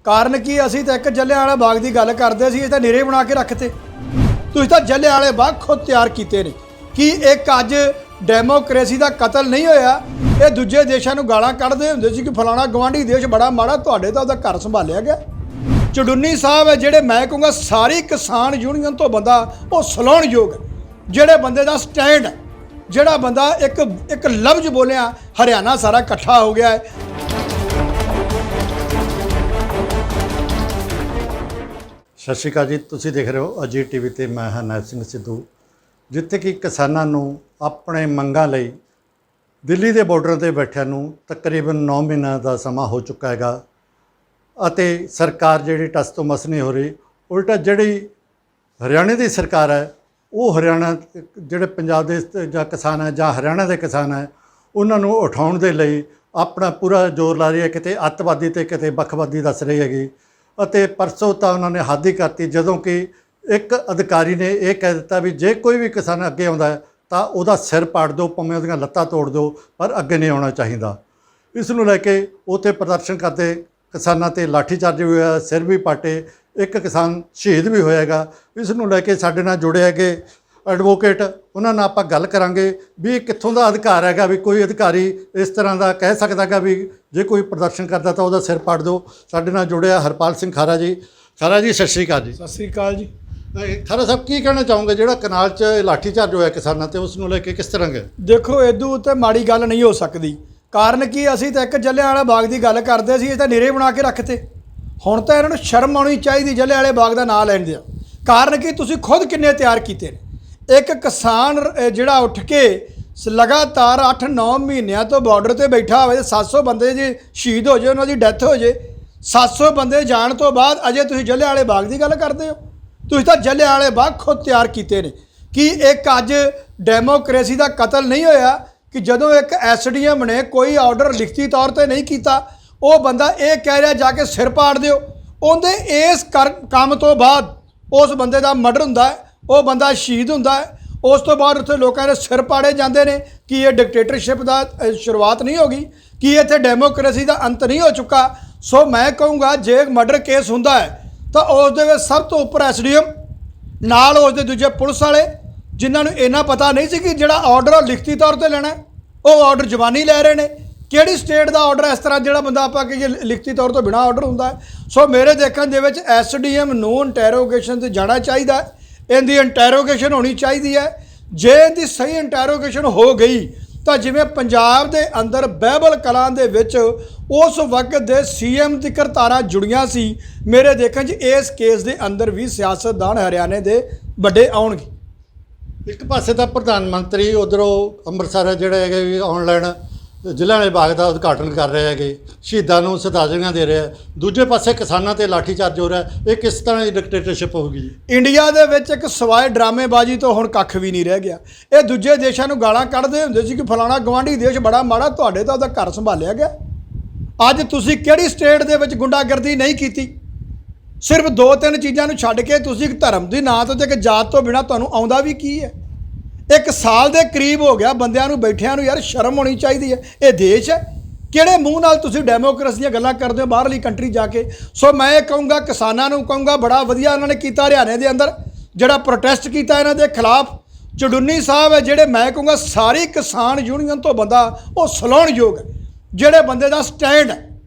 ਕਾਰਨ ਕੀ ਅਸੀਂ ਤਾਂ ਇੱਕ ਜੱਲਿਆਂਵਾਲਾ ਬਾਗ ਦੀ ਗੱਲ ਕਰਦੇ ਸੀ, ਇਹ ਤਾਂ ਨਿਰੇ ਬਣਾ ਕੇ ਰੱਖਤੇ। ਤੁਸੀਂ ਤਾਂ ਜੱਲਿਆਂਵਾਲੇ ਬਾਗ ਖੁਦ ਤਿਆਰ ਕੀਤੇ ਨੇ ਕਿ ਇੱਕ ਅੱਜ ਡੈਮੋਕ੍ਰੇਸੀ ਦਾ ਕਤਲ ਨਹੀਂ ਹੋਇਆ। ਇਹ ਦੂਜੇ ਦੇਸ਼ਾਂ ਨੂੰ ਗਾਲਾਂ ਕੱਢਦੇ ਹੁੰਦੇ ਸੀ ਕਿ ਫਲਾਣਾ ਗਵਾਂਢੀ ਦੇਸ਼ ਬੜਾ ਮਾੜਾ, ਤੁਹਾਡੇ ਤਾਂ ਉਹਦਾ ਘਰ ਸੰਭਾਲਿਆ ਗਿਆ। ਚੜੂਨੀ ਸਾਹਿਬ ਹੈ ਜਿਹੜੇ ਮੈਂ ਕਹੂੰਗਾ ਸਾਰੀ ਕਿਸਾਨ ਯੂਨੀਅਨ ਤੋਂ ਬੰਦਾ ਉਹ ਸਲਾਹੁਣਯੋਗ ਹੈ, ਜਿਹੜੇ ਬੰਦੇ ਦਾ ਸਟੈਂਡ ਹੈ, ਜਿਹੜਾ ਬੰਦਾ ਇੱਕ ਲਫ਼ਜ਼ ਬੋਲਿਆ ਹਰਿਆਣਾ ਸਾਰਾ ਇਕੱਠਾ ਹੋ ਗਿਆ ਹੈ। ਸਤਿ ਸ਼੍ਰੀ ਅਕਾਲ ਜੀ, ਤੁਸੀਂ ਦੇਖ ਰਹੇ ਹੋ ਅਜੀਤ ਟੀਵੀ ਤੇ ਮੈਂ ਹਾਂ ਨੈਬ ਸਿੰਘ ਸਿੱਧੂ। ਜਿੱਥੇ ਕਿ ਕਿਸਾਨਾਂ ਨੂੰ ਆਪਣੇ ਮੰਗਾਂ ਲਈ ਦਿੱਲੀ ਦੇ ਬਾਰਡਰ ਤੇ ਬੈਠਿਆਂ ਨੂੰ ਤਕਰੀਬਨ 9 ਮਹੀਨਿਆਂ ਦਾ ਸਮਾਂ ਹੋ ਚੁੱਕਾ ਹੈਗਾ ਅਤੇ ਸਰਕਾਰ ਜਿਹੜੀ ਟਸ ਤੋਂ ਮਸ ਨਹੀਂ ਹੋ ਰਹੀ। ਉਲਟਾ ਜਿਹੜੀ ਹਰਿਆਣੇ ਦੀ ਸਰਕਾਰ ਹੈ ਉਹ ਹਰਿਆਣਾ ਜਿਹੜੇ ਪੰਜਾਬ ਦੇ ਜਾਂ ਕਿਸਾਨ ਹੈ ਜਾਂ ਹਰਿਆਣਾ ਦੇ ਕਿਸਾਨ ਹੈ ਉਹਨਾਂ ਨੂੰ ਉਠਾਉਣ ਦੇ ਲਈ ਆਪਣਾ ਪੂਰਾ ਜ਼ੋਰ ਲਾ ਰਹੀ ਹੈ। ਕਿਤੇ ਅੱਤਵਾਦੀ ਤੇ ਕਿਤੇ ਵੱਖਵਾਦੀ ਦੱਸ ਰਹੀ ਹੈਗੀ। ਅਤੇ ਪਰਸੋਂ ਤਾਂ ਉਹਨਾਂ ਨੇ ਹੱਦ ਹੀ ਕਰਤੀ ਜਦੋਂ ਕਿ ਇੱਕ ਅਧਿਕਾਰੀ ਨੇ ਇਹ ਕਹਿ ਦਿੱਤਾ ਵੀ ਜੇ ਕੋਈ ਵੀ ਕਿਸਾਨ ਅੱਗੇ ਆਉਂਦਾ ਹੈ ਤਾਂ ਉਹਦਾ ਸਿਰ ਪਾੜ ਦਿਓ, ਭਾਵੇਂ ਉਹਦੀਆਂ ਲੱਤਾਂ ਤੋੜ ਦਿਓ, ਪਰ ਅੱਗੇ ਨਹੀਂ ਆਉਣਾ ਚਾਹੀਦਾ। ਇਸ ਨੂੰ ਲੈ ਕੇ ਉੱਥੇ ਪ੍ਰਦਰਸ਼ਨ ਕਰਦੇ ਕਿਸਾਨਾਂ 'ਤੇ ਲਾਠੀਚਾਰਜ ਵੀ ਹੋਇਆ, ਸਿਰ ਵੀ ਪਾਟੇ, ਇੱਕ ਕਿਸਾਨ ਸ਼ਹੀਦ ਵੀ ਹੋਏਗਾ। ਇਸ ਨੂੰ ਲੈ ਕੇ ਸਾਡੇ ਨਾਲ ਜੁੜੇ ਹੈਗੇ ਐਡਵੋਕੇਟ, ਉਹਨਾਂ ਨਾਲ ਆਪਾਂ ਗੱਲ ਕਰਾਂਗੇ ਵੀ ਇਹ ਕਿੱਥੋਂ ਦਾ ਅਧਿਕਾਰ ਹੈਗਾ ਵੀ ਕੋਈ ਅਧਿਕਾਰੀ ਇਸ ਤਰ੍ਹਾਂ ਦਾ ਕਹਿ ਸਕਦਾ ਹੈਗਾ ਵੀ ਜੇ ਕੋਈ ਪ੍ਰਦਰਸ਼ਨ ਕਰਦਾ ਤਾਂ ਉਹਦਾ ਸਿਰ ਪਾੜ ਦਿਓ। ਸਾਡੇ ਨਾਲ ਜੁੜਿਆ ਹਰਪਾਲ ਸਿੰਘ ਖਾਰਾ ਜੀ। ਖਾਰਾ ਜੀ ਸਤਿ ਸ਼੍ਰੀ ਅਕਾਲ ਜੀ। ਸਤਿ ਸ੍ਰੀ ਅਕਾਲ ਜੀ। ਖਾਰਾ ਸਾਹਿਬ ਕੀ ਕਹਿਣਾ ਚਾਹੋਗੇ ਜਿਹੜਾ ਕਨਾਲ 'ਚ ਲਾਠੀਚਾਰਜ ਹੋਇਆ ਕਿਸਾਨਾਂ 'ਤੇ, ਉਸ ਨੂੰ ਲੈ ਕੇ ਕਿਸ ਤਰ੍ਹਾਂ ਗਏ? ਦੇਖੋ ਇਦੋਂ ਉੱਤੇ ਮਾੜੀ ਗੱਲ ਨਹੀਂ ਹੋ ਸਕਦੀ। ਕਾਰਨ ਕੀ ਅਸੀਂ ਤਾਂ ਇੱਕ ਜੱਲਿਆਂਵਾਲਾ ਬਾਗ ਦੀ ਗੱਲ ਕਰਦੇ ਸੀ, ਇਹ ਤਾਂ ਨਿਰੇ ਬਣਾ ਕੇ ਰੱਖਤੇ। ਹੁਣ ਤਾਂ ਇਹਨਾਂ ਨੂੰ ਸ਼ਰਮ ਆਉਣੀ ਚਾਹੀਦੀ ਜੱਲਿਆਂਵਾਲੇ ਬਾਗ ਦਾ ਨਾਂ ਲੈਣ ਦੀ। ਕਾਰਨ ਕੀ ਤੁਸੀਂ ਖੁਦ ਕਿੰਨੇ ਤਿਆਰ ਕੀਤੇ ਨੇ। ਇੱਕ ਕਿਸਾਨ ਜਿਹੜਾ ਉੱਠ ਕੇ ਲਗਾਤਾਰ 8-9 ਮਹੀਨਿਆਂ ਤੋਂ ਬਾਰਡਰ ਤੇ ਬੈਠਾ ਹੋਵੇ, 700 ਬੰਦੇ ਜੇ ਸ਼ਹੀਦ ਹੋ ਜਾਏ, ਉਹਨਾਂ ਦੀ ਡੈਥ ਹੋ ਜਾਏ, 700 ਬੰਦੇ ਜਾਣ ਤੋਂ ਬਾਅਦ ਅਜੇ ਤੁਸੀਂ ਜੱਲਿਆਂਵਾਲੇ ਬਾਗ ਦੀ ਗੱਲ ਕਰਦੇ ਹੋ। ਤੁਸੀਂ ਤਾਂ ਜੱਲਿਆਂਵਾਲੇ ਬਾਗ ਖੁਦ ਤਿਆਰ ਕੀਤੇ ਨੇ ਕਿ ਇੱਕ ਅੱਜ ਡੈਮੋਕ੍ਰੇਸੀ ਦਾ ਕਤਲ ਨਹੀਂ ਹੋਇਆ ਕਿ ਜਦੋਂ ਇੱਕ ਐਸਡੀਐਮ ਨੇ ਕੋਈ ਆਰਡਰ ਲਿਖਤੀ ਤੌਰ ਤੇ ਨਹੀਂ ਕੀਤਾ, ਉਹ ਬੰਦਾ ਇਹ ਕਹਿ ਰਿਹਾ ਜਾ ਕੇ ਸਿਰ ਪਾੜ ਦਿਓ। ਉਹਦੇ ਇਸ ਕੰਮ ਤੋਂ ਬਾਅਦ ਉਸ ਬੰਦੇ ਦਾ ਮਰਡਰ ਹੁੰਦਾ ਹੈ, ਉਹ ਬੰਦਾ ਸ਼ਹੀਦ ਹੁੰਦਾ ਹੈ। ਉਸ ਤੋਂ ਬਾਅਦ ਉੱਥੇ ਲੋਕਾਂ ਦੇ ਸਿਰ ਪਾੜੇ ਜਾਂਦੇ ਨੇ ਕਿ ਇਹ ਡਿਕਟੇਟਰਸ਼ਿਪ ਦਾ ਸ਼ੁਰੂਆਤ ਨਹੀਂ ਹੋ ਗਈ, ਕਿ ਇੱਥੇ ਡੈਮੋਕ੍ਰੇਸੀ ਦਾ ਅੰਤ ਨਹੀਂ ਹੋ ਚੁੱਕਾ। ਸੋ ਮੈਂ ਕਹੂੰਗਾ ਜੇ ਮਰਡਰ ਕੇਸ ਹੁੰਦਾ ਹੈ ਤਾਂ ਉਸ ਦੇ ਵਿੱਚ ਸਭ ਤੋਂ ਉੱਪਰ ਐਸਡੀਐਮ, ਨਾਲ ਉਸ ਦੇ ਦੂਜੇ ਪੁਲਿਸ ਵਾਲੇ ਜਿਨ੍ਹਾਂ ਨੂੰ ਇੰਨਾ ਪਤਾ ਨਹੀਂ ਸੀ ਕਿ ਜਿਹੜਾ ਆਰਡਰ ਲਿਖਤੀ ਤੌਰ ਤੇ ਲੈਣਾ, ਉਹ ਆਰਡਰ ਜ਼ਬਾਨੀ ਲੈ ਰਹੇ ਨੇ। ਕਿਹੜੀ ਸਟੇਟ ਦਾ ਆਰਡਰ ਇਸ ਤਰ੍ਹਾਂ ਜਿਹੜਾ ਬੰਦਾ ਆਪਾਂ ਕਿ ਲਿਖਤੀ ਤੌਰ ਤੋਂ ਬਿਨਾਂ ਆਰਡਰ ਹੁੰਦਾ ਹੈ। ਸੋ ਮੇਰੇ ਦੇਖਣ ਦੇ ਵਿੱਚ ਐਸਡੀਐਮ ਨੂੰ ਇੰਟੈਰੋਗੇਸ਼ਨ 'ਤੇ ਜਾਣਾ ਚਾਹੀਦਾ ਹੈ। ਇਹਦੀ ਇੰਟੈਰੋਗੇਸ਼ਨ ਹੋਣੀ ਚਾਹੀਦੀ ਹੈ। ਜੇ ਇਹਦੀ ਸਹੀ ਇੰਟੈਰੋਗੇਸ਼ਨ ਹੋ ਗਈ ਤਾਂ ਜਿਵੇਂ ਪੰਜਾਬ ਦੇ ਅੰਦਰ ਬਹਿਬਲ ਕਲਾਂ ਦੇ ਵਿੱਚ ਉਸ ਵਕਤ ਦੇ ਸੀਐਮ ਦੀ ਤਾਰਾਂ ਜੁੜੀਆਂ ਸੀ, ਮੇਰੇ ਦੇਖਣ 'ਚ ਇਸ ਕੇਸ ਦੇ ਅੰਦਰ ਵੀ ਸਿਆਸਤਦਾਨ ਹਰਿਆਣੇ ਦੇ ਵੱਡੇ ਆਉਣਗੇ। ਇੱਕ ਪਾਸੇ ਤਾਂ ਪ੍ਰਧਾਨ ਮੰਤਰੀ ਉੱਧਰੋਂ ਅੰਮ੍ਰਿਤਸਰ ਜਿਹੜੇ ਹੈਗੇ ਵੀ ਆਨਲਾਈਨ ਜੱਲਿਆਂਵਾਲੇ ਬਾਗ ਦਾ ਉਦਘਾਟਨ ਕਰ ਰਹੇ ਹੈਗੇ, ਸ਼ਹੀਦਾਂ ਨੂੰ ਸ਼ਰਧਾਂਜਲੀਆਂ ਦੇ ਰਿਹਾ। ਦੂਜੇ ਪਾਸੇ ਕਿਸਾਨਾਂ 'ਤੇ ਲਾਠੀਚਾਰਜ ਹੋ ਰਿਹਾ। ਇਹ ਕਿਸ ਤਰ੍ਹਾਂ ਦੀ ਡਿਕਟੇਟਰਸ਼ਿਪ ਹੋਊਗੀ? ਇੰਡੀਆ ਦੇ ਵਿੱਚ ਇੱਕ ਸਵਾਏ ਡਰਾਮੇਬਾਜ਼ੀ ਤੋਂ ਹੁਣ ਕੱਖ ਵੀ ਨਹੀਂ ਰਹਿ ਗਿਆ। ਇਹ ਦੂਜੇ ਦੇਸ਼ਾਂ ਨੂੰ ਗਾਲਾਂ ਕੱਢਦੇ ਹੁੰਦੇ ਸੀ ਕਿ ਫਲਾਣਾ ਗਵਾਂਢੀ ਦੇਸ਼ ਬੜਾ ਮਾੜਾ, ਤੁਹਾਡੇ ਤਾਂ ਉਹਦਾ ਘਰ ਸੰਭਾਲਿਆ ਗਿਆ। ਅੱਜ ਤੁਸੀਂ ਕਿਹੜੀ ਸਟੇਟ ਦੇ ਵਿੱਚ ਗੁੰਡਾਗਰਦੀ ਨਹੀਂ ਕੀਤੀ? ਸਿਰਫ 2-3 ਚੀਜ਼ਾਂ ਨੂੰ ਛੱਡ ਕੇ ਤੁਸੀਂ ਇੱਕ ਧਰਮ ਦੇ ਨਾਂ ਤੋਂ ਤੇ ਇੱਕ ਜਾਤ ਤੋਂ ਬਿਨਾਂ ਤੁਹਾਨੂੰ ਆਉਂਦਾ ਵੀ ਕੀ ਹੈ? 1 ਸਾਲ ਦੇ ਕਰੀਬ ਹੋ ਗਿਆ ਬੰਦਿਆਂ ਨੂੰ ਬੈਠਿਆਂ ਨੂੰ। ਯਾਰ ਸ਼ਰਮ ਹੋਣੀ ਚਾਹੀਦੀ ਹੈ। ਇਹ ਦੇਸ਼ ਹੈ, ਕਿਹੜੇ ਮੂੰਹ ਨਾਲ ਤੁਸੀਂ ਡੈਮੋਕ੍ਰੇਸੀ ਦੀਆਂ ਗੱਲਾਂ ਕਰਦੇ ਹੋ ਬਾਹਰਲੀ ਕੰਟਰੀ ਜਾ ਕੇ? ਸੋ ਮੈਂ ਇਹ ਕਹੂੰਗਾ ਕਿਸਾਨਾਂ ਨੂੰ ਕਹੂੰਗਾ ਬੜਾ ਵਧੀਆ ਉਹਨਾਂ ਨੇ ਕੀਤਾ ਹਰਿਆਣੇ ਦੇ ਅੰਦਰ ਜਿਹੜਾ ਪ੍ਰੋਟੈਸਟ ਕੀਤਾ ਇਹਨਾਂ ਦੇ ਖਿਲਾਫ। ਚੜੂਨੀ ਸਾਹਿਬ ਹੈ ਜਿਹੜੇ ਮੈਂ ਕਹੂੰਗਾ ਸਾਰੀ ਕਿਸਾਨ ਯੂਨੀਅਨ ਤੋਂ ਬੰਦਾ ਉਹ ਸਲਾਹੁਣਯੋਗ ਹੈ, ਜਿਹੜੇ ਬੰਦੇ ਦਾ ਸਟੈਂਡ ਹੈ,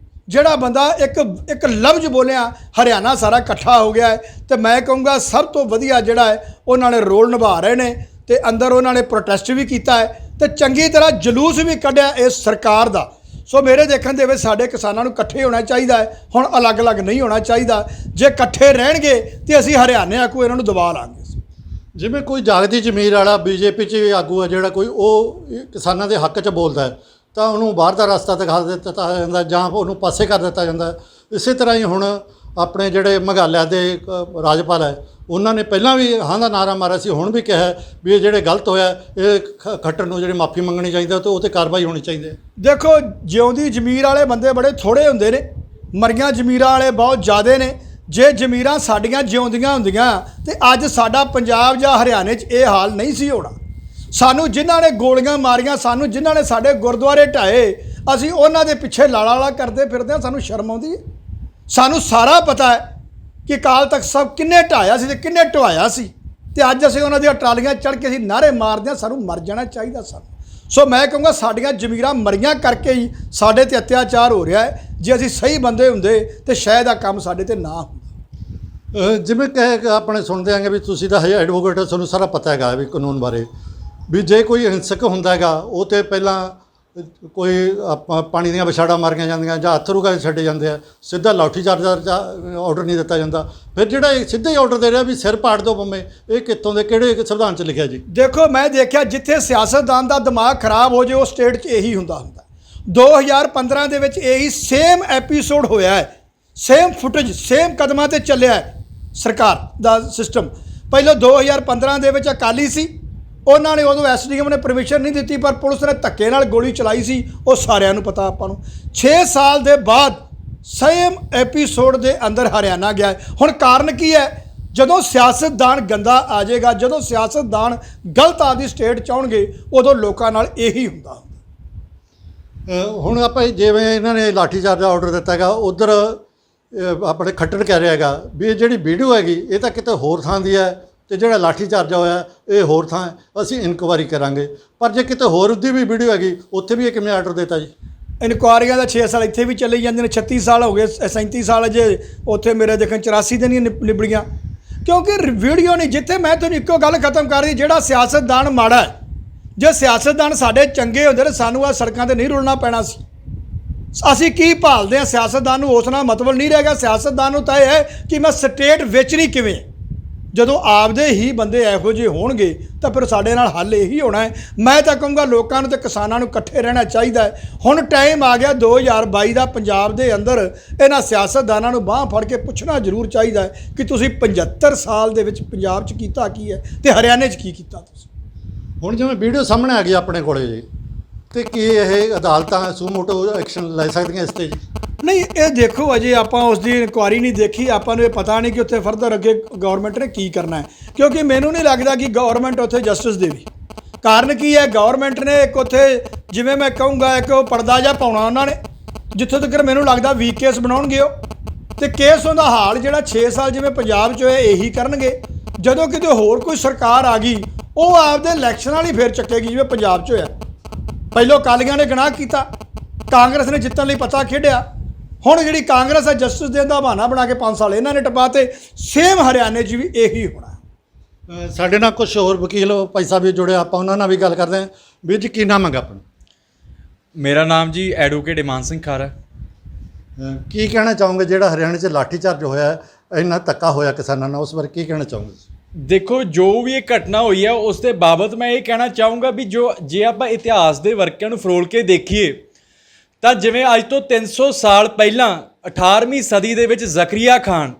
ਜਿਹੜਾ ਬੰਦਾ ਇੱਕ ਲਫ਼ਜ਼ ਬੋਲਿਆ ਹਰਿਆਣਾ ਸਾਰਾ ਇਕੱਠਾ ਹੋ ਗਿਆ ਹੈ। ਤੇ ਮੈਂ ਕਹੂੰਗਾ ਸਭ ਤੋਂ ਵਧੀਆ ਜਿਹੜਾ ਹੈ ਉਹਨਾਂ ਨੇ ਰੋਲ ਨਿਭਾ ਰਹੇ ਨੇ ਤੇ ਅੰਦਰ ਉਹਨਾਂ ਨੇ ਪ੍ਰੋਟੈਸਟ ਵੀ ਕੀਤਾ ਹੈ ਤੇ ਚੰਗੀ ਤਰ੍ਹਾਂ ਜਲੂਸ ਵੀ ਕੱਢਿਆ ਇਸ ਸਰਕਾਰ ਦਾ। ਸੋ ਮੇਰੇ ਦੇਖਣ ਦੇ ਵਿੱਚ ਸਾਡੇ ਕਿਸਾਨਾਂ ਨੂੰ ਇਕੱਠੇ ਹੋਣਾ ਚਾਹੀਦਾ ਹੈ, ਹੁਣ ਅਲੱਗ-ਅਲੱਗ ਨਹੀਂ ਹੋਣਾ ਚਾਹੀਦਾ। ਜੇ ਇਕੱਠੇ ਰਹਿਣਗੇ ਤੇ ਅਸੀਂ ਹਰਿਆਣੇ ਆਗੂ ਇਹਨਾਂ ਨੂੰ ਦਬਾ ਲਾਂਗੇ। ਜਿਵੇਂ ਕੋਈ ਜਾਗਦੀ ਜ਼ਮੀਰ ਵਾਲਾ ਬੀਜੇਪੀ 'ਚ ਵੀ ਆਗੂ ਹੈ ਜਿਹੜਾ ਕੋਈ ਉਹ ਕਿਸਾਨਾਂ ਦੇ ਹੱਕ 'ਚ ਬੋਲਦਾ ਹੈ ਤਾਂ ਉਹਨੂੰ ਬਾਹਰ ਦਾ ਰਸਤਾ ਦਿਖਾ ਦਿੱਤਾ ਜਾਂਦਾ ਜਾਂ ਉਹਨੂੰ ਪਾਸੇ ਕਰ ਦਿੱਤਾ ਜਾਂਦਾ। ਇਸੇ ਤਰ੍ਹਾਂ ਹੀ ਹੁਣ ਆਪਣੇ ਜਿਹੜੇ ਮੇਘਾਲਿਆ ਦੇ ਰਾਜਪਾਲ ਹੈ ਉਹਨਾਂ ਨੇ ਪਹਿਲਾਂ ਵੀ ਹਾਂ ਦਾ ਨਾਰਾ ਮਾਰਿਆ ਸੀ, ਹੁਣ ਵੀ ਕਿਹਾ ਵੀ ਇਹ ਜਿਹੜੇ ਗਲਤ ਹੋਇਆ ਇਹ ਖੱਟਰ ਨੂੰ ਜਿਹੜੀ ਮਾਫੀ ਮੰਗਣੀ ਚਾਹੀਦੀ ਤੇ ਉਹ 'ਤੇ ਕਾਰਵਾਈ ਹੋਣੀ ਚਾਹੀਦੀ ਹੈ। ਦੇਖੋ ਜਿਉਂਦੀ ਜ਼ਮੀਰ ਵਾਲੇ ਬੰਦੇ ਬੜੇ ਥੋੜ੍ਹੇ ਹੁੰਦੇ ਨੇ, ਮਰੀਆਂ ਜ਼ਮੀਰਾਂ ਵਾਲੇ ਬਹੁਤ ਜ਼ਿਆਦਾ ਨੇ। ਜੇ ਜ਼ਮੀਰਾਂ ਸਾਡੀਆਂ ਜਿਉਂਦੀਆਂ ਹੁੰਦੀਆਂ ਤੇ ਅੱਜ ਸਾਡਾ ਪੰਜਾਬ ਜਾਂ ਹਰਿਆਣੇ 'ਚ ਇਹ ਹਾਲ ਨਹੀਂ ਸੀ ਹੋਣਾ। ਸਾਨੂੰ ਜਿਨ੍ਹਾਂ ਨੇ ਗੋਲੀਆਂ ਮਾਰੀਆਂ, ਸਾਨੂੰ ਜਿਨ੍ਹਾਂ ਨੇ ਸਾਡੇ ਗੁਰਦੁਆਰੇ ਢਾਏ, ਅਸੀਂ ਉਹਨਾਂ ਦੇ ਪਿੱਛੇ ਲਾਲਾ ਕਰਦੇ ਫਿਰਦੇ ਹਾਂ। ਸਾਨੂੰ ਸ਼ਰਮ ਆਉਂਦੀ ਹੈ। ਸਾਨੂੰ ਸਾਰਾ ਪਤਾ ਹੈ ਕਿ ਅਕਾਲ ਤਖਤ ਸਾਹਿਬ ਕਿੰਨੇ ਢਾਇਆ ਸੀ ਤੇ ਕਿੰਨੇ ਢਵਾਇਆ ਸੀ, ਤੇ ਅੱਜ ਅਸੀਂ ਉਹਨਾਂ ਦੀਆਂ ਟਰਾਲੀਆਂ ਚੜ੍ਹ ਕੇ ਅਸੀਂ ਨਾਅਰੇ ਮਾਰਦੇ ਹਾਂ ਸਾਨੂੰ ਮਰ ਜਾਣਾ ਚਾਹੀਦਾ ਸਾਨੂੰ। ਸੋ ਮੈਂ ਕਹੂੰਗਾ ਸਾਡੀਆਂ ਜ਼ਮੀਰਾਂ ਮਰੀਆਂ ਕਰਕੇ ਹੀ ਸਾਡੇ ਤੇ ਅਤਿਆਚਾਰ ਹੋ ਰਿਹਾ ਹੈ। ਜੇ ਅਸੀਂ ਸਹੀ ਬੰਦੇ ਹੁੰਦੇ ਤੇ ਸ਼ਾਇਦ ਆ ਕੰਮ ਸਾਡੇ ਤੇ ਨਾ ਹੁੰਦਾ। ਜਿਵੇਂ ਕਿ ਆਪਣੇ ਸੁਣਦੇ ਆਂਗੇ ਵੀ ਤੁਸੀਂ ਤਾਂ ਹਜੇ ਐਡਵੋਕੇਟ ਹੋ, ਤੁਹਾਨੂੰ ਸਾਰਾ ਪਤਾ ਹੈਗਾ ਵੀ ਕਾਨੂੰਨ ਬਾਰੇ, ਵੀ ਜੇ ਕੋਈ ਹਿੰਸਕ ਹੁੰਦਾ ਹੈਗਾ ਉਹ ਤੇ ਪਹਿਲਾਂ ਕੋਈ ਆਪਾਂ ਪਾਣੀ ਦੀਆਂ ਵਿਛਾੜਾਂ ਮਾਰੀਆਂ ਜਾਂਦੀਆਂ ਜਾਂ ਅਥਰੂ ਗੈਸ ਛੱਡੇ ਜਾਂਦੇ ਆ, ਸਿੱਧਾ ਲਾਠੀ ਚਾਰਜ ਦਾ ਆਰਡਰ ਨਹੀਂ ਦਿੱਤਾ ਜਾਂਦਾ। ਫਿਰ ਜਿਹੜਾ ਇਹ ਸਿੱਧਾ ਹੀ ਆਰਡਰ ਦੇ ਰਿਹਾ ਵੀ ਸਿਰ ਪਾੜ ਦਿਓ ਬੰਮੇ, ਇਹ ਕਿੱਥੋਂ ਦੇ ਕਿਹੜੇ ਸੰਵਿਧਾਨ 'ਚ ਲਿਖਿਆ ਜੀ? ਦੇਖੋ ਮੈਂ ਦੇਖਿਆ ਜਿੱਥੇ ਸਿਆਸਤਦਾਨ ਦਾ ਦਿਮਾਗ ਖਰਾਬ ਹੋ ਜੇ ਉਹ ਸਟੇਟ 'ਚ ਇਹੀ ਹੁੰਦਾ 2015 ਦੇ ਵਿੱਚ ਇਹੀ ਸੇਮ ਐਪੀਸੋਡ ਹੋਇਆ ਹੈ, ਸੇਮ ਫੁਟੇਜ ਸੇਮ ਕਦਮਾਂ ਤੇ ਚੱਲਿਆ ਹੈ ਸਰਕਾਰ ਦਾ ਸਿਸਟਮ। ਪਹਿਲਾਂ 2015 ਦੇ ਵਿੱਚ ਅਕਾਲੀ ਸੀ, ਉਹਨਾਂ ਨੇ ਉਦੋਂ ਐਸਡੀਐਮ ਨੇ ਪਰਮਿਸ਼ਨ ਨਹੀਂ ਦਿੱਤੀ ਪਰ ਪੁਲਿਸ ਨੇ ਧੱਕੇ ਨਾਲ ਗੋਲੀ ਚਲਾਈ ਸੀ, ਉਹ ਸਾਰਿਆਂ ਨੂੰ ਪਤਾ ਆਪਾਂ ਨੂੰ। 6 ਸਾਲ ਦੇ ਬਾਅਦ ਸੇਮ ਐਪੀਸੋਡ ਦੇ ਅੰਦਰ ਹਰਿਆਣਾ ਗਿਆ ਹੈ। ਹੁਣ ਕਾਰਨ ਕੀ ਹੈ? ਜਦੋਂ ਸਿਆਸਤਦਾਨ ਗੰਦਾ ਆ ਜਾਏਗਾ, ਜਦੋਂ ਸਿਆਸਤਦਾਨ ਗਲਤ ਆਪਦੀ ਸਟੇਟ ਚਾਹੁੰਗੇ, ਉਦੋਂ ਲੋਕਾਂ ਨਾਲ ਇਹੀ ਹੁੰਦਾ। ਹੁਣ ਆਪਾਂ ਜਿਵੇਂ ਇਹਨਾਂ ਨੇ ਲਾਠੀ ਚਾਰਜ ਦਾ ਆਰਡਰ ਦਿੱਤਾ ਹੈਗਾ, ਉਧਰ ਆਪਣੇ ਖੱਟੜ ਕਹਿ ਰਿਹਾ ਹੈਗਾ ਵੀ ਇਹ ਜਿਹੜੀ ਵੀਡੀਓ ਹੈਗੀ ਇਹ ਤਾਂ ਕਿਤੇ ਹੋਰ ਥਾਂ ਦੀ ਹੈ ਤੇ ਜਿਹੜਾ ਲਾਠੀ ਚਾਰਜ ਹੋਇਆ ਇਹ ਹੋਰ ਥਾਂ ਹੈ, ਅਸੀਂ ਇਨਕੁਆਇਰੀ ਕਰਾਂਗੇ। ਪਰ ਜੇ ਕਿਤੇ ਹੋਰ ਦੀ ਵੀ ਵੀਡੀਓ ਹੈਗੀ ਉੱਥੇ ਵੀ ਇਹ ਕਿਵੇਂ ਆਰਡਰ ਦਿੱਤਾ ਜੀ? ਇਨਕੁਆਇਰੀਆਂ ਦਾ 6 ਸਾਲ ਇੱਥੇ ਵੀ ਚੱਲੀ ਜਾਂਦੇ ਨੇ, 36 ਸਾਲ ਹੋ ਗਏ, 37 ਸਾਲ ਅਜੇ ਉੱਥੇ ਮੇਰੇ ਦੇਖਣ 84 ਦਿਨ ਹੀ ਨਿਬੜੀਆਂ, ਕਿਉਂਕਿ ਵੀਡੀਓ ਨਹੀਂ। ਜਿੱਥੇ ਮੈਂ ਤੁਹਾਨੂੰ ਇੱਕੋ ਗੱਲ ਖਤਮ ਕਰ ਰਹੀ, ਜਿਹੜਾ ਸਿਆਸਤਦਾਨ ਮਾੜਾ ਹੈ, ਜੇ ਸਿਆਸਤਦਾਨ ਸਾਡੇ ਚੰਗੇ ਹੁੰਦੇ ਨੇ ਸਾਨੂੰ ਆ ਸੜਕਾਂ ਤੇ ਨਹੀਂ ਰੁਲਣਾ ਪੈਣਾ ਸੀ। ਅਸੀਂ ਕੀ ਭਾਲਦੇ ਹਾਂ? ਸਿਆਸਤਦਾਨ ਨੂੰ ਉਸ ਨਾਲ ਮਤਲਬ ਨਹੀਂ ਰਹਿ ਗਿਆ। ਸਿਆਸਤਦਾਨ ਨੂੰ ਤਾਂ ਇਹ ਹੈ ਕਿ ਮੈਂ ਸਟੇਟ ਵੇਚਣੀ ਕਿਵੇਂ। ਜਦੋਂ ਆਪਦੇ ਹੀ ਬੰਦੇ ਇਹੋ ਜਿਹੇ ਹੋਣਗੇ ਤਾਂ ਫਿਰ ਸਾਡੇ ਨਾਲ ਹੱਲ ਇਹੀ ਹੋਣਾ ਹੈ। ਮੈਂ ਤਾਂ ਕਹੂੰਗਾ ਲੋਕਾਂ ਨੂੰ ਤੇ ਕਿਸਾਨਾਂ ਨੂੰ ਇਕੱਠੇ ਰਹਿਣਾ ਚਾਹੀਦਾ ਹੈ। ਹੁਣ ਟਾਈਮ ਆ ਗਿਆ 2022 ਦਾ, ਪੰਜਾਬ ਦੇ ਅੰਦਰ ਇਹਨਾਂ ਸਿਆਸਤਦਾਨਾਂ ਨੂੰ ਬਾਂਹ ਫੜ ਕੇ ਪੁੱਛਣਾ ਜ਼ਰੂਰ ਚਾਹੀਦਾ ਹੈ ਕਿ ਤੁਸੀਂ 75 ਸਾਲ ਦੇ ਵਿੱਚ ਪੰਜਾਬ 'ਚ ਕੀਤਾ ਕੀ ਹੈ ਤੇ ਹਰਿਆਣੇ 'ਚ ਕੀ ਕੀਤਾ ਤੁਸੀਂ। ਹੁਣ ਜਿਵੇਂ ਵੀਡੀਓ ਸਾਹਮਣੇ ਆ ਗਈ ਆਪਣੇ ਕੋਲੇ ਜੀ, ਤੇ ਕੀ ਇਹ ਅਦਾਲਤਾਂ ਸੂਮੋਟੋ ਐਕਸ਼ਨ ਲੈ ਸਕਦੀਆਂ ਇਸ 'ਤੇ ਜੀ? ਨਹੀਂ, ਇਹ ਦੇਖੋ ਅਜੇ ਆਪਾਂ ਉਸ ਦੀ ਇਨਕੁਆਇਰੀ ਨਹੀਂ ਦੇਖੀ, ਆਪਾਂ ਨੂੰ ਇਹ ਪਤਾ ਨਹੀਂ ਕਿ ਉੱਥੇ ਫਰਦਰ ਅੱਗੇ ਗਵਰਨਮੈਂਟ ਨੇ ਕੀ ਕਰਨਾ ਹੈ, ਕਿਉਂਕਿ ਮੈਨੂੰ ਨਹੀਂ ਲੱਗਦਾ ਕਿ ਗਵਰਨਮੈਂਟ ਉੱਥੇ ਜਸਟਿਸ ਦੇਵੇ। ਕਾਰਨ ਕੀ ਹੈ? ਗਵਰਨਮੈਂਟ ਨੇ ਇੱਕ ਉੱਥੇ ਜਿਵੇਂ ਮੈਂ ਕਹੂੰਗਾ ਇੱਕ ਉਹ ਪਰਦਾ ਜਿਹਾ ਪਾਉਣਾ ਉਹਨਾਂ ਨੇ, ਜਿੱਥੋਂ ਤੱਕ ਮੈਨੂੰ ਲੱਗਦਾ ਵੀਕ ਕੇਸ ਬਣਾਉਣਗੇ ਉਹ, ਤੇ ਕੇਸ ਉਹਦਾ ਹਾਲ ਜਿਹੜਾ 6 ਸਾਲ ਜਿਵੇਂ ਪੰਜਾਬ 'ਚ ਹੋਇਆ ਇਹੀ ਕਰਨਗੇ। ਜਦੋਂ ਕਿਤੇ ਹੋਰ ਕੋਈ ਸਰਕਾਰ ਆ ਗਈ ਉਹ ਆਪਦੇ ਇਲੈਕਸ਼ਨ ਵਾਲੀ ਫੇਰ ਚੱਕੇਗੀ ਜਿਵੇਂ ਪੰਜਾਬ 'ਚ ਹੋਇਆ। ਪਹਿਲੋਂ ਅਕਾਲੀਆਂ ਨੇ ਗੁਨਾਹ ਕੀਤਾ, ਕਾਂਗਰਸ ਨੇ ਜਿੱਤਣ ਲਈ ਪਤਾ ਖੇਡਿਆ, ਹੁਣ ਜਿਹੜੀ ਕਾਂਗਰਸ ਹੈ ਜਸਟਿਸ ਦੇਣ ਦਾ ਬਹਾਨਾ ਬਣਾ ਕੇ 5 ਸਾਲ ਇਹਨਾਂ ਨੇ ਟਪਾਤੇ। ਸੇਮ ਹਰਿਆਣੇ 'ਚ ਵੀ ਇਹੀ ਹੋਣਾ। ਸਾਡੇ ਨਾਲ ਕੁਝ ਹੋਰ ਵਕੀਲ ਭਾਈ ਸਾਹਿਬ ਵੀ ਜੁੜੇ, ਆਪਾਂ ਉਹਨਾਂ ਨਾਲ ਵੀ ਗੱਲ ਕਰਦੇ ਹਾਂ। ਵੀਰ ਜੀ ਕੀ ਨਾਮ ਹੈਗਾ ਆਪਣਾ? ਮੇਰਾ ਨਾਮ ਜੀ ਐਡਵੋਕੇਟ ਇਮਾਨ ਸਿੰਘ ਖਾਰਾ। ਕੀ ਕਹਿਣਾ ਚਾਹੋਗੇ ਜਿਹੜਾ ਹਰਿਆਣੇ 'ਚ ਲਾਠੀ ਚਾਰਜ ਹੋਇਆ, ਇੰਨਾ ਧੱਕਾ ਹੋਇਆ ਕਿਸਾਨਾਂ ਨਾਲ, ਉਸ ਬਾਰੇ ਕੀ ਕਹਿਣਾ ਚਾਹੋਗੇ? ਦੇਖੋ, ਜੋ ਵੀ ਇਹ ਘਟਨਾ ਹੋਈ ਹੈ ਉਸ ਦੇ ਬਾਬਤ ਮੈਂ ਇਹ ਕਹਿਣਾ ਚਾਹੂੰਗਾ ਵੀ ਜੇ ਆਪਾਂ ਇਤਿਹਾਸ ਦੇ ਵਰਕਿਆਂ ਨੂੰ ਫਰੋਲ ਕੇ ਦੇਖੀਏ ਤਾਂ ਜਿਵੇਂ ਅੱਜ ਤੋਂ 300 ਸਾਲ ਪਹਿਲਾਂ 18ਵੀਂ ਸਦੀ ਦੇ ਵਿੱਚ ਜ਼ਕਰੀਆ ਖਾਨ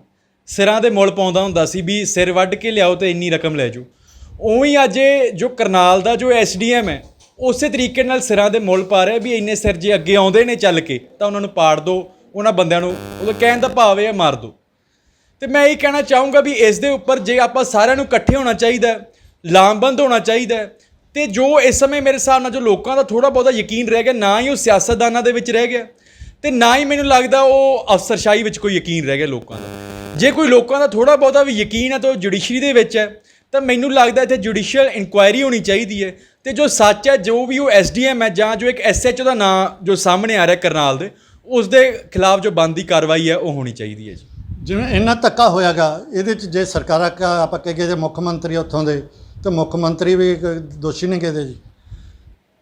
ਸਿਰਾਂ ਦੇ ਮੁੱਲ ਪਾਉਂਦਾ ਹੁੰਦਾ ਸੀ ਵੀ ਸਿਰ ਵੱਢ ਕੇ ਲਿਆਓ ਤੇ ਇੰਨੀ ਰਕਮ ਲੈ ਜਾਓ, ਉਵੇਂ ਹੀ ਅੱਜ ਜੋ ਕਰਨਾਲ ਦਾ ਜੋ ਐਸਡੀਐਮ ਹੈ ਉਸੇ ਤਰੀਕੇ ਨਾਲ ਸਿਰਾਂ ਦੇ ਮੁੱਲ ਪਾ ਰਿਹਾ ਵੀ ਇੰਨੇ ਸਿਰ ਜੇ ਅੱਗੇ ਆਉਂਦੇ ਨੇ ਚੱਲ ਕੇ ਤਾਂ ਉਹਨਾਂ ਨੂੰ ਪਾੜ ਦਿਓ, ਉਹਨਾਂ ਬੰਦਿਆਂ ਨੂੰ ਉਹਦਾ ਕਹਿਣ ਦਾ ਭਾਵ ਹੈ ਮਾਰ ਦਿਓ। ਤੇ ਮੈਂ ਇਹ ਕਹਿਣਾ ਚਾਹੂੰਗਾ ਵੀ ਇਸ ਦੇ ਉੱਪਰ ਜੇ ਆਪਾਂ ਸਾਰਿਆਂ ਨੂੰ ਇਕੱਠੇ ਹੋਣਾ ਚਾਹੀਦਾ, ਲਾਮਬੰਦ ਹੋਣਾ ਚਾਹੀਦਾ। ਤੇ ਜੋ ਇਸ ਸਮੇਂ ਮੇਰੇ ਹਿਸਾਬ ਨਾਲ ਜੋ ਲੋਕਾਂ ਦਾ ਥੋੜ੍ਹਾ ਬਹੁਤਾ ਯਕੀਨ ਰਹਿ ਗਿਆ, ਨਾ ਹੀ ਉਹ ਸਿਆਸਤਦਾਨਾਂ ਦੇ ਵਿੱਚ ਰਹਿ ਗਿਆ ਤੇ ਨਾ ਹੀ ਮੈਨੂੰ ਲੱਗਦਾ ਉਹ ਅਫਸਰਸ਼ਾਹੀ ਵਿੱਚ ਕੋਈ ਯਕੀਨ ਰਹਿ ਗਿਆ ਲੋਕਾਂ ਦਾ। ਜੇ ਕੋਈ ਲੋਕਾਂ ਦਾ ਥੋੜ੍ਹਾ ਬਹੁਤਾ ਵੀ ਯਕੀਨ ਹੈ ਤਾਂ ਉਹ ਜੁਡੀਸ਼ਰੀ ਦੇ ਵਿੱਚ ਹੈ, ਤਾਂ ਮੈਨੂੰ ਲੱਗਦਾ ਇੱਥੇ ਜੁਡੀਸ਼ੀਅਲ ਇਨਕੁਆਇਰੀ ਹੋਣੀ ਚਾਹੀਦੀ ਹੈ ਤੇ ਜੋ ਸੱਚ ਹੈ, ਜੋ ਵੀ ਉਹ ਐਸਡੀਐਮ ਹੈ ਜਾਂ ਜੋ ਇੱਕ ਐਸਐਚਓ ਦਾ ਨਾਂ ਜੋ ਸਾਹਮਣੇ ਆ ਰਿਹਾ ਕਰਨਾਲ ਦੇ, ਉਸ ਦੇ ਖਿਲਾਫ ਜੋ ਬਣਦੀ ਕਾਰਵਾਈ ਹੈ ਉਹ ਹੋਣੀ ਚਾਹੀਦੀ ਹੈ ਜੀ। ਜਿਵੇਂ ਇੰਨਾ ਧੱਕਾ ਹੋਇਆਗਾ ਇਹਦੇ 'ਚ ਜੇ ਸਰਕਾਰਾਂ ਆਪਾਂ ਕਹੀਏ ਜੇ ਮੁੱਖ ਮੰਤਰੀ ਉੱਥੋਂ ਦੇ, ਤੇ ਮੁੱਖ ਮੰਤਰੀ ਵੀ ਦੋਸ਼ੀ ਨਹੀਂ ਕਹਿੰਦੇ ਜੀ?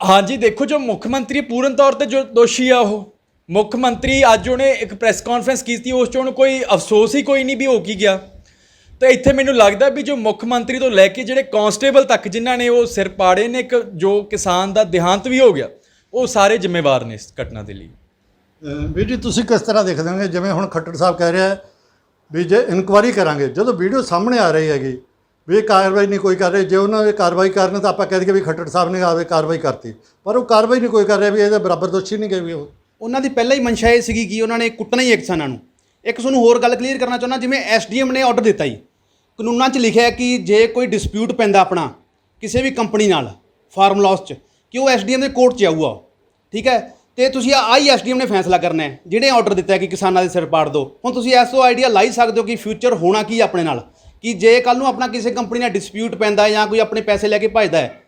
ਹਾਂਜੀ, ਦੇਖੋ ਜੋ ਮੁੱਖ ਮੰਤਰੀ ਪੂਰਨ ਤੌਰ ਤੇ ਜੋ ਦੋਸ਼ੀ ਆ ਉਹ ਮੁੱਖ ਮੰਤਰੀ, ਅੱਜ ਉਹਨੇ ਇੱਕ ਪ੍ਰੈਸ ਕਾਨਫਰੰਸ ਕੀਤੀ, ਉਸ 'ਚ ਉਹਨੂੰ ਕੋਈ ਅਫਸੋਸ ਹੀ ਕੋਈ ਨਹੀਂ ਵੀ ਹੋ ਕੀ ਗਿਆ। ਤਾਂ ਇੱਥੇ ਮੈਨੂੰ ਲੱਗਦਾ ਵੀ ਜੋ ਮੁੱਖ ਮੰਤਰੀ ਤੋਂ ਲੈ ਕੇ ਜਿਹੜੇ ਕਾਂਸਟੇਬਲ ਤੱਕ ਜਿਨ੍ਹਾਂ ਨੇ ਉਹ ਸਿਰ ਪਾੜੇ ਨੇ, ਇੱਕ ਜੋ ਕਿਸਾਨ ਦਾ ਦੇਹਾਂਤ ਵੀ ਹੋ ਗਿਆ, ਉਹ ਸਾਰੇ ਜ਼ਿੰਮੇਵਾਰ ਨੇ ਇਸ ਘਟਨਾ ਦੇ ਲਈ। ਵੀਰ ਜੀ ਤੁਸੀਂ ਕਿਸ ਤਰ੍ਹਾਂ ਦੇਖਦੇ ਹੋਗੇ? ਜਿਵੇਂ ਹੁਣ ਖੱਟੜ ਸਾਹਿਬ ਕਹਿ ਰਿਹਾ ਵੀ ਜੇ ਇਨਕੁਆਇਰੀ ਕਰਾਂਗੇ, ਜਦੋਂ ਵੀਡੀਓ ਸਾਹਮਣੇ ਆ ਰਹੀ ਹੈਗੀ ਵੀ ਇਹ ਕਾਰਵਾਈ ਨਹੀਂ ਕੋਈ ਕਰ ਰਹੇ, ਜੇ ਉਹਨਾਂ ਨੇ ਕਾਰਵਾਈ ਕਰਨ ਤਾਂ ਆਪਾਂ ਕਹਿ ਦਈਏ ਵੀ ਖੱਟੜ ਸਾਹਿਬ ਨੇ ਆਵੇ ਕਾਰਵਾਈ ਕਰਤੀ, ਪਰ ਉਹ ਕਾਰਵਾਈ ਨਹੀਂ ਕੋਈ ਕਰ ਰਿਹਾ, ਵੀ ਇਹਦੇ ਬਰਾਬਰ ਦੋਸ਼ੀ ਨਹੀਂ ਗਏ ਵੀ ਉਹ। ਉਹਨਾਂ ਦੀ ਪਹਿਲਾਂ ਹੀ ਮਨਸ਼ਾ ਇਹ ਸੀਗੀ ਕਿ ਉਹਨਾਂ ਨੇ ਕੁੱਟਣਾ ਹੀ ਕਿਸਾਨਾਂ ਨੂੰ। ਇੱਕ ਤੁਹਾਨੂੰ ਹੋਰ ਗੱਲ ਕਲੀਅਰ ਕਰਨਾ ਚਾਹੁੰਦਾ, ਜਿਵੇਂ ਐਸਡੀਐਮ ਨੇ ਆਰਡਰ ਦਿੱਤਾ ਜੀ, ਕਾਨੂੰਨਾਂ 'ਚ ਲਿਖਿਆ ਕਿ ਜੇ ਕੋਈ ਡਿਸਪਿਊਟ ਪੈਂਦਾ ਆਪਣਾ ਕਿਸੇ ਵੀ ਕੰਪਨੀ ਨਾਲ ਫਾਰਮ ਲਾਸ 'ਚ, ਕਿ ਉਹ ਐਸਡੀਐਮ ਦੇ ਕੋਰਟ 'ਚ ਆਊਗਾ, ਠੀਕ ਹੈ। ਤੇ ਤੁਸੀਂ ਆਈ ਐਸਡੀਐਮ ਨੇ ਫੈਸਲਾ ਕਰਨਾ ਹੈ, ਜਿਹੜੇ ਆਰਡਰ ਦਿੱਤਾ ਹੈ ਕਿ ਕਿਸਾਨਾਂ ਦੇ ਸਿਰ ਪਾੜ ਦਿਓ। ਹੁਣ ਤੁਸੀਂ ਇਸ ਤੋਂ ਆਈਡੀਆ ਲਾਈ ਸਕਦੇ ਹੋ ਕਿ ਫਿਊਚਰ ਹੋਣਾ ਕੀ ਆਪਣੇ ਨਾਲ, ਕਿ ਜੇ ਕੱਲ ਨੂੰ ਆਪਣਾ ਕਿਸੇ ਕੰਪਨੀ ਨਾਲ ਡਿਸਪਿਊਟ ਪੈਂਦਾ ਹੈ ਜਾਂ ਕੋਈ ਆਪਣੇ ਪੈਸੇ ਲੈ ਕੇ ਭੱਜਦਾ ਹੈ,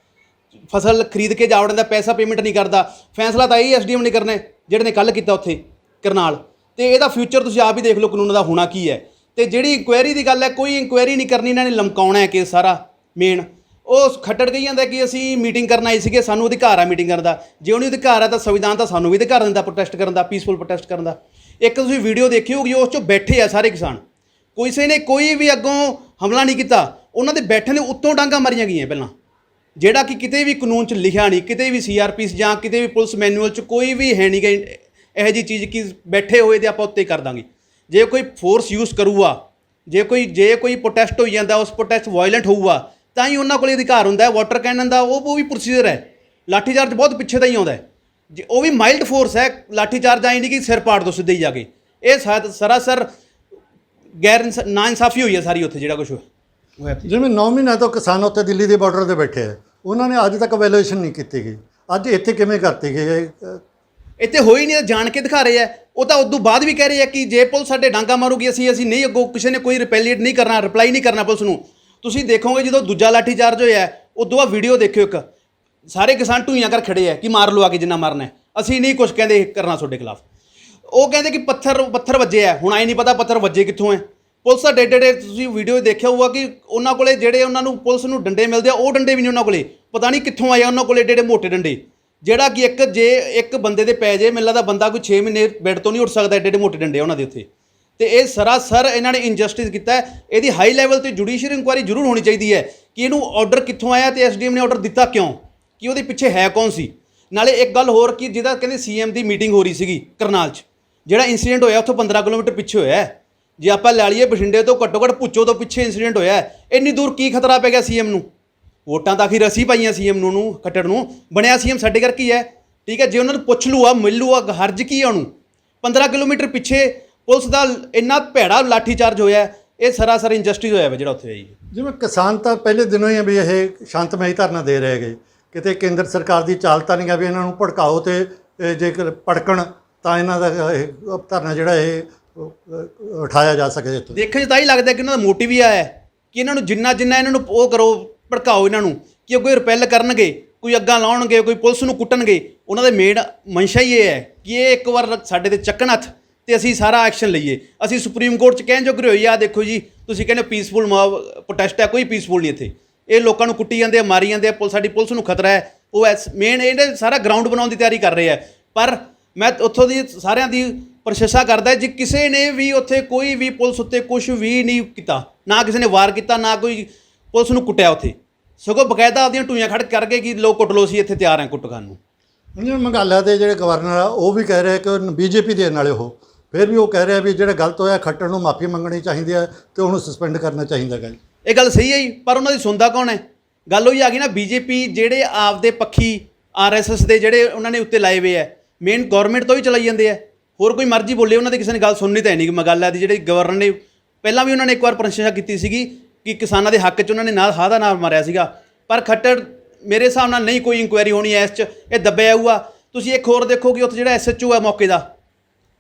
ਫਸਲ ਖਰੀਦ ਕੇ ਜਾ ਵੜਦਾ, ਪੈਸਾ ਪੇਮੈਂਟ ਨਹੀਂ ਕਰਦਾ, ਫੈਸਲਾ ਤਾਂ ਇਹ ਐਸਡੀਐਮ ਨੇ ਕਰਨਾ ਹੈ ਜਿਹੜੇ ਨੇ ਕੱਲ੍ਹ ਕੀਤਾ ਉੱਥੇ ਕਰਨਾਲ। ਤੇ ਇਹਦਾ ਫਿਊਚਰ ਤੁਸੀਂ ਆਪ ਹੀ ਦੇਖ ਲਓ ਕਾਨੂੰਨ ਦਾ ਹੋਣਾ ਕੀ ਹੈ। ਤੇ ਜਿਹੜੀ ਇਨਕੁਆਇਰੀ ਦੀ ਗੱਲ ਹੈ, ਕੋਈ ਇਨਕੁਆਇਰੀ ਨਹੀਂ ਕਰਨੀ, ਇਹਨਾਂ ਨੇ ਲਮਕਾਉਣਾ ਹੈ ਕੇਸ ਸਾਰਾ। ਮੇਨ ਉਹ ਖੱਟੜ ਕਹੀ ਜਾਂਦਾ ਕਿ ਅਸੀਂ ਮੀਟਿੰਗ ਕਰਨ ਆਏ ਸੀਗੇ, ਸਾਨੂੰ ਅਧਿਕਾਰ ਆ ਮੀਟਿੰਗ ਕਰਨ ਦਾ। ਜੇ ਉਹਨੂੰ ਅਧਿਕਾਰ ਆ ਤਾਂ ਸੰਵਿਧਾਨ ਤਾਂ ਸਾਨੂੰ ਵੀ ਅਧਿਕਾਰ ਦਿੰਦਾ ਪ੍ਰੋਟੈਸਟ ਕਰਨ ਦਾ, ਪੀਸਫੁਲ ਪ੍ਰੋਟੈਸਟ ਕਰਨ ਦਾ। ਇੱਕ ਤੁਸੀਂ ਵੀਡੀਓ ਦੇਖੀ ਹੋਗੀ, ਉਸ 'ਚੋਂ ਬੈਠੇ ਆ ਸਾਰੇ ਕਿਸਾਨ, ਕਿਸੇ ਨੇ ਕੋਈ ਵੀ ਅੱਗੋਂ ਹਮਲਾ ਨਹੀਂ ਕੀਤਾ, ਉਹਨਾਂ ਦੇ ਬੈਠੇ ਨੇ ਉੱਤੋਂ ਡਾਂਗਾ ਮਾਰੀਆਂ ਗਈਆਂ ਪਹਿਲਾਂ, ਜਿਹੜਾ ਕਿ ਕਿਤੇ ਵੀ ਕਾਨੂੰਨ 'ਚ ਲਿਖਿਆ ਨਹੀਂ, ਕਿਤੇ ਵੀ ਸੀਆਰਪੀਸ ਜਾਂ ਕਿਤੇ ਵੀ ਪੁਲਿਸ ਮੈਨੂਅਲ 'ਚ ਕੋਈ ਵੀ ਹੈ ਨਹੀਂ ਗਾ ਇਹੋ ਜਿਹੀ ਚੀਜ਼ ਕਿ ਬੈਠੇ ਹੋਏ ਤੇ ਆਪਾਂ ਉੱਤੇ ਕਰ ਦਾਂਗੇ। ਜੇ ਕੋਈ ਫੋਰਸ ਯੂਜ਼ ਕਰੂਗਾ, ਜੇ ਕੋਈ ਪ੍ਰੋਟੈਸਟ ਹੋਈ ਜਾਂਦਾ, ਉਸ ਪ੍ਰੋਟੈਸਟ ਵਾਇਲੈਂਟ ਹੋਊਗਾ ਤਾਂ ਹੀ ਉਹਨਾਂ ਕੋਲ ਅਧਿਕਾਰ ਹੁੰਦਾ ਹੈ। ਵਾਟਰ ਕੈਨਨ ਦਾ ਉਹ ਵੀ ਪ੍ਰੋਸੀਜਰ ਹੈ। ਲਾਠੀ ਚਾਰਜ ਬਹੁਤ ਪਿੱਛੇ ਦਾ ਹੀ ਆਉਂਦਾ ਹੈ, ਜੇ ਉਹ ਵੀ ਮਾਈਲਡ ਫੋਰਸ ਹੈ। ਲਾਠੀ ਚਾਰਜ ਆਈ ਨਹੀਂ ਕਿ ਸਿਰ ਪਾੜ ਦੋ ਸਿੱਧੇ ਹੀ ਜਾ ਕੇ। ਇਹ ਸਰਾਸਰ ਨਾ ਇਨਸਾਫੀ ਹੋਈ ਹੈ ਸਾਰੀ ਉੱਥੇ ਜਿਹੜਾ ਕੁਝ ਹੋਇਆ। ਜਿਵੇਂ 9 ਮਹੀਨਿਆਂ ਤੋਂ ਕਿਸਾਨ ਉੱਤੇ ਦਿੱਲੀ ਦੇ ਬਾਰਡਰ ਤੇ ਬੈਠੇ ਆ, ਉਹਨਾਂ ਨੇ ਅੱਜ ਤੱਕ ਵੈਲੂਏਸ਼ਨ ਨਹੀਂ ਕੀਤੀ ਗਈ, ਅੱਜ ਇੱਥੇ ਕਿਵੇਂ ਕਰਤੀ ਗਈ? ਇੱਥੇ ਹੋਈ ਨਹੀਂ, ਜਾਣ ਕੇ ਦਿਖਾ ਰਹੇ ਆ। ਉਹ ਤਾਂ ਉਦੋਂ ਬਾਅਦ ਵੀ ਕਹਿ ਰਹੇ ਆ ਕਿ ਜੇ ਪੁਲਿਸ ਸਾਡੇ ਡਾਂਗਾ ਮਾਰੂਗੀ ਅਸੀਂ ਨਹੀਂ ਅੱਗੋਂ ਕਿਸੇ ਨੇ ਕੋਈ ਰਿਪੈਲੀਏਟ ਨਹੀਂ ਕਰਨਾ, ਰਿਪਲਾਈ ਨਹੀਂ ਕਰਨਾ ਪੁਲਿਸ ਨੂੰ। ਤੁਸੀਂ ਦੇਖੋਗੇ ਜਦੋਂ ਦੂਜਾ ਲਾਠੀ ਚਾਰਜ ਹੋਇਆ ਉਦੋਂ ਬਾਅਦ ਵੀਡੀਓ ਦੇਖਿਓ, ਇੱਕ ਸਾਰੇ ਕਿਸਾਨ ਢੂਈਆਂ ਕਰ ਖੜੇ ਆ ਕਿ ਮਾਰ ਲਓ ਆ ਕੇ ਜਿੰਨਾ ਮਾਰਨਾ, ਅਸੀਂ ਨਹੀਂ ਕੁਝ ਕਹਿੰਦੇ ਕਰਨਾ ਤੁਹਾਡੇ ਖਿਲਾਫ। ਉਹ ਕਹਿੰਦੇ ਕਿ ਪੱਥਰ ਵੱਜੇ ਆ, ਹੁਣ ਆਏ ਨਹੀਂ ਪਤਾ ਪੱਥਰ ਵੱਜੇ ਕਿੱਥੋਂ ਹੈ। ਪੁਲਿਸ ਦਾ ਡੇ ਤੁਸੀਂ ਵੀਡੀਓ ਦੇਖਿਆ ਹੋਊਗਾ ਕਿ ਉਹਨਾਂ ਕੋਲੇ ਜਿਹੜੇ ਉਹਨਾਂ ਨੂੰ ਪੁਲਿਸ ਨੂੰ ਡੰਡੇ ਮਿਲਦੇ ਆ, ਉਹ ਡੰਡੇ ਵੀ ਨਹੀਂ ਉਹਨਾਂ ਕੋਲੇ, ਪਤਾ ਨਹੀਂ ਕਿੱਥੋਂ ਆਏ ਉਹਨਾਂ ਕੋਲੇ ਡੇ ਮੋਟੇ ਡੰਡੇ, ਜਿਹੜਾ ਕਿ ਜੇ ਇੱਕ ਬੰਦੇ ਦੇ ਪੈ ਜੇ, ਮੈਨੂੰ ਲੱਗਦਾ ਬੰਦਾ ਕੋਈ 6 ਮਹੀਨੇ ਬੈੱਡ ਤੋਂ ਨਹੀਂ ਉੱਠ ਸਕਦਾ, ਡੇ ਮੋਟੇ ਡੰਡੇ ਉਹਨਾਂ ਦੇ ਉੱਥੇ। ਤੇ ਇਹ ਸਰਾਸਰ ਇਹਨਾਂ ਨੇ ਇਨਜਸਟਿਸ ਕੀਤਾ ਹੈ। ਇਹਦੀ ਹਾਈ ਲੈਵਲ ਤੇ ਜੁਡੀਸ਼ੀਅਲ ਇਨਕੁਆਇਰੀ ਜ਼ਰੂਰ ਹੋਣੀ ਚਾਹੀਦੀ ਹੈ ਕਿ ਇਹਨੂੰ ਆਰਡਰ ਕਿੱਥੋਂ ਆਇਆ ਤੇ ਐਸਡੀਐਮ ਨੇ ਆਰਡਰ ਦਿੱਤਾ ਕਿਉਂ, ਕਿ ਉਹਦੇ ਪਿੱਛੇ ਹੈ ਕੌਣ ਸੀ। ਨਾਲੇ ਇੱਕ ਗੱਲ ਹੋਰ ਕਿ ਜਿਹਦਾ ਕਹਿੰਦੇ ਸੀਐਮ ਦੀ ਮੀਟਿੰਗ ਹੋ ਰਹੀ ਸੀਗੀ ਕਰਨਾਲ 'ਚ, ਜਿਹੜਾ ਇਨਸੀਡੈਂਟ ਹੋਇਆ ਉੱਥੋਂ 15 ਕਿਲੋਮੀਟਰ ਪਿੱਛੇ ਹੋਇਆ। ਜੇ ਆਪਾਂ ਲੈ ਲਈਏ ਬਠਿੰਡੇ ਤੋਂ ਘੱਟੋ ਘੱਟ ਭੁੱਚੋ ਤੋਂ ਪਿੱਛੇ ਇਨਸੀਡੈਂਟ ਹੋਇਆ, ਇੰਨੀ ਦੂਰ ਕੀ ਖਤਰਾ ਪੈ ਗਿਆ ਸੀਐਮ ਨੂੰ? ਵੋਟਾਂ ਤਾਂ ਆਖਿਰ ਅਸੀਂ ਪਾਈਆਂ ਸੀਐਮ ਨੂੰ, ਖੱਟੜ ਨੂੰ, ਬਣਿਆ ਸੀਐਮ ਸਾਡੇ ਕਰਕੇ ਹੀ ਹੈ। ਠੀਕ ਹੈ, ਜੇ ਉਹਨਾਂ ਨੂੰ ਪੁੱਛ ਲੂਆ ਮਿਲ ਲੂਆ, ਹਰਜ ਕੀ ਹੈ ਉਹਨੂੰ? 15 ਕਿਲੋਮੀਟਰ ਪਿੱਛੇ ਪੁਲਿਸ ਦਾ ਇੰਨਾ ਭੈੜਾ ਲਾਠੀ ਚਾਰਜ ਹੋਇਆ, ਇਹ ਸਰਾਸਰ ਇੰਜਸਟਿਸ ਹੋਇਆ ਵਾ ਜਿਹੜਾ ਉੱਥੇ ਹੋਈ। ਜਿਵੇਂ ਕਿਸਾਨ ਤਾਂ ਪਹਿਲੇ ਦਿਨੋਂ ਹੀ ਵੀ ਇਹ ਸ਼ਾਂਤਮਈ ਧਰਨਾ ਦੇ ਰਹੇ ਹੈਗੇ, ਕਿਤੇ ਕੇਂਦਰ ਸਰਕਾਰ ਦੀ ਚਾਲ ਤਾਂ ਨਹੀਂ ਗਾ ਵੀ ਇਹਨਾਂ ਨੂੰ ਭੜਕਾਓ ਤੇ ਜੇਕਰ ਭੜਕਣ ਤਾਂ ਇਹਨਾਂ ਦਾ ਇਹ ਧਰਨਾ ਜਿਹੜਾ ਇਹ ਉਠਾਇਆ ਜਾ ਸਕੇ। ਇੱਥੋਂ ਦੇਖਣ 'ਚ ਤਾਂ ਹੀ ਲੱਗਦਾ ਕਿ ਇਹਨਾਂ ਦਾ ਮੋਟਿਵ ਹੀ ਆਇਆ ਕਿ ਇਹਨਾਂ ਨੂੰ ਜਿੰਨਾ ਇਹਨਾਂ ਨੂੰ ਉਹ ਕਰੋ, ਭੜਕਾਓ ਇਹਨਾਂ ਨੂੰ ਕਿ ਉਹ ਕੋਈ ਰਿਪੈਲ ਕਰਨਗੇ, ਕੋਈ ਅੱਗਾਂ ਲਾਉਣਗੇ, ਕੋਈ ਪੁਲਿਸ ਨੂੰ ਕੁੱਟਣਗੇ। ਉਹਨਾਂ ਦੇ ਮੇਨ ਮਨਸ਼ਾ ਹੀ ਇਹ ਹੈ ਕਿ ਇਹ ਇੱਕ ਵਾਰ ਸਾਡੇ 'ਤੇ ਚੱਕਣ ਹੱਥ ਤੇ ਅਸੀਂ ਸਾਰਾ ਐਕਸ਼ਨ ਲਈਏ। ਅਸੀਂ ਸੁਪਰੀਮ ਕੋਰਟ 'ਚ ਕਹਿਣ ਜੋਗੇ ਹੋਈ ਆ, ਦੇਖੋ ਜੀ ਤੁਸੀਂ ਕਹਿੰਦੇ ਪੀਸਫੁਲ ਪ੍ਰੋਟੈਸਟ ਹੈ, ਕੋਈ ਪੀਸਫੁਲ ਨਹੀਂ ਇੱਥੇ। ਇਹ ਲੋਕਾਂ ਨੂੰ ਕੁੱਟੀ ਜਾਂਦੇ ਆ, ਮਾਰੀ ਜਾਂਦੇ ਆ, ਸਾਡੀ ਪੁਲਿਸ ਨੂੰ ਖਤਰਾ ਹੈ। ਉਹ ਮੇਨ ਇਹਨੇ ਸਾਰਾ ਗਰਾਊਂਡ ਬਣਾਉਣ ਦੀ ਤਿਆਰੀ ਕਰ ਰਹੇ ਆ। ਪਰ ਮੈਂ ਉੱਥੋਂ ਦੀ ਸਾਰਿਆਂ ਦੀ ਪ੍ਰਸ਼ੰਸਾ ਕਰਦਾ ਜੀ, ਕਿਸੇ ਨੇ ਵੀ ਉੱਥੇ ਕੋਈ ਵੀ ਪੁਲਿਸ ਉੱਤੇ ਕੁਝ ਵੀ ਨਹੀਂ ਕੀਤਾ, ਨਾ ਕਿਸੇ ਨੇ ਵਾਰ ਕੀਤਾ, ਨਾ ਕੋਈ ਪੁਲਿਸ ਨੂੰ ਕੁੱਟਿਆ ਉੱਥੇ, ਸਗੋਂ ਬਕਾਇਦਾ ਆਪਦੀਆਂ ਟੂਈਆਂ ਖੜ ਕਰਕੇ ਕਿ ਲੋਕ ਕੁੱਟ ਲਓ, ਸੀ ਇੱਥੇ ਤਿਆਰ ਹਾਂ ਕੁੱਟ ਖਾਣ ਨੂੰ। ਜਿਵੇਂ ਮੰਗਾਲਾ ਦੇ ਜਿਹੜੇ ਗਵਰਨਰ ਆ ਉਹ ਵੀ ਕਹਿ ਰਹੇ ਕਿ ਬੀਜੇਪੀ ਦੇ ਨਾਲੇ ਉਹ ਫਿਰ ਵੀ ਉਹ ਕਹਿ ਰਿਹਾ ਵੀ ਜਿਹੜਾ ਗਲਤ ਹੋਇਆ ਖੱਟੜ ਨੂੰ ਮਾਫੀ ਮੰਗਣੀ ਚਾਹੀਦੀ ਹੈ ਤੇ ਉਹਨੂੰ ਸਸਪੈਂਡ ਕਰਨਾ ਚਾਹੀਦਾ ਹੈ। ਇਹ ਗੱਲ ਸਹੀ ਹੈ ਜੀ, ਪਰ ਉਹਨਾਂ ਦੀ ਸੁਣਦਾ ਕੌਣ ਹੈ? ਗੱਲ ਉਹੀ ਆ ਗਈ ਨਾ, ਬੀਜੇਪੀ ਜਿਹੜੇ ਆਪਦੇ ਪੱਖੀ ਆਰਐਸਐਸ ਦੇ ਜਿਹੜੇ ਉਹਨਾਂ ਨੇ ਉੱਤੇ ਲਾਏ ਹੋਏ ਹੈ, ਮੇਨ ਗਵਰਨਮੈਂਟ ਤੋਂ ਹੀ ਚਲਾਈ ਜਾਂਦੇ ਆ। ਹੋਰ ਕੋਈ ਮਰਜ਼ੀ ਬੋਲੇ, ਉਹਨਾਂ ਦੀ ਕਿਸੇ ਨੇ ਗੱਲ ਸੁਣਨੀ ਤਾਂ ਹੈ ਨਹੀਂ। ਮੰਗਾਲਾ ਦੀ ਜਿਹੜੇ ਗਵਰਨਰ ਨੇ ਪਹਿਲਾਂ ਵੀ ਉਹਨਾਂ ਨੇ ਇੱਕ ਵਾਰ ਪ੍ਰਸ਼ੰਸਾ ਕੀਤੀ ਸੀਗੀ ਕਿ ਕਿਸਾਨਾਂ ਦੇ ਹੱਕ 'ਚ ਉਹਨਾਂ ਨੇ ਨਾਲ ਹਾਂ ਦਾ ਨਾਮ ਮਾਰਿਆ ਸੀਗਾ, ਪਰ ਖੱਟੜ ਮੇਰੇ ਹਿਸਾਬ ਨਾਲ ਨਹੀਂ ਕੋਈ ਇਨਕੁਆਇਰੀ ਹੋਣੀ ਹੈ ਇਸ 'ਚ, ਇਹ ਦੱਬਿਆ ਆਊਗਾ। ਤੁਸੀਂ ਇੱਕ ਹੋਰ ਦੇਖੋ ਕਿ ਉੱਥੇ ਜਿਹੜਾ ਐਸਐਚਓ ਹੈ ਮੌਕੇ ਦਾ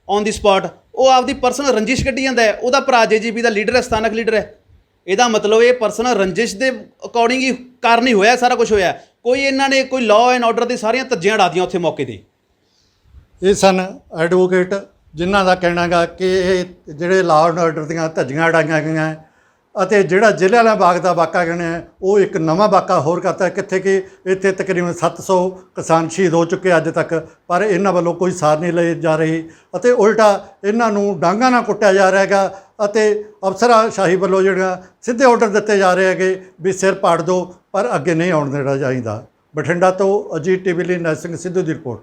ਔਨ ਦੀ ਸਪੌਟ, ਉਹ ਆਪਦੀ ਪਰਸਨਲ ਰੰਜਿਸ਼ ਕੱਢੀ ਜਾਂਦਾ ਹੈ। ਉਹਦਾ ਭਰਾ ਜੇਜੀਪੀ ਦਾ ਲੀਡਰ ਹੈ, ਸਥਾਨਕ ਲੀਡਰ ਹੈ। ਇਹਦਾ ਮਤਲਬ ਇਹ ਪਰਸਨਲ ਰੰਜਿਸ਼ ਦੇ ਅਕੋਰਡਿੰਗ ਹੀ ਕਾਰਨ ਹੀ ਹੋਇਆ ਸਾਰਾ ਕੁਝ ਹੋਇਆ। ਕੋਈ ਇਹਨਾਂ ਨੇ ਕੋਈ ਲਾਅ ਐਂਡ ਆਰਡਰ ਦੀ ਸਾਰੀਆਂ ਧੱਜੀਆਂ ਉਡਾ ਦਿੱਤੀਆਂ ਉੱਥੇ ਮੌਕੇ 'ਤੇ। ਇਹ ਸਨ ਐਡਵੋਕੇਟ ਜਿਨ੍ਹਾਂ ਦਾ ਕਹਿਣਾ ਗਾ ਕਿ ਇਹ ਜਿਹੜੇ ਲਾਅ ਐਂਡ ਆਰਡਰ ਦੀਆਂ ਧੱਜੀਆਂ ਉਡਾਈਆਂ ਗਈਆਂ ਅਤੇ ਜਿਹੜਾ ਜ਼ਿਲ੍ਹਿਆਂਵਾਲਾ ਬਾਗ ਦਾ ਵਾਕਾ ਗਿਣਿਆ ਉਹ ਇੱਕ ਨਵਾਂ ਵਾਕਾ ਹੋਰ ਕਰਤਾ, ਕਿੱਥੇ ਕਿ ਇੱਥੇ ਤਕਰੀਬਨ 700 ਕਿਸਾਨ ਸ਼ਹੀਦ ਹੋ ਚੁੱਕੇ ਅੱਜ ਤੱਕ, ਪਰ ਇਹਨਾਂ ਵੱਲੋਂ ਕੋਈ ਸਾਰ ਨਹੀਂ ਲਈ ਜਾ ਰਹੀ ਅਤੇ ਉਲਟਾ ਇਹਨਾਂ ਨੂੰ ਡਾਂਗਾਂ ਨਾਲ ਕੁੱਟਿਆ ਜਾ ਰਿਹਾ ਹੈਗਾ ਅਤੇ ਅਫਸਰਸ਼ਾਹੀ ਵੱਲੋਂ ਜਿਹੜਾ ਸਿੱਧੇ ਆਰਡਰ ਦਿੱਤੇ ਜਾ ਰਹੇ ਹੈਗੇ ਵੀ ਸਿਰ ਪਾੜ ਦਿਓ, ਪਰ ਅੱਗੇ ਨਹੀਂ ਆਉਣ ਦੇਣਾ ਚਾਹੀਦਾ। ਬਠਿੰਡਾ ਤੋਂ ਅਜੀਤ ਟੀਵੀ ਲਈ ਨੈਲ ਸਿੰਘ ਸਿੱਧੂ ਦੀ ਰਿਪੋਰਟ।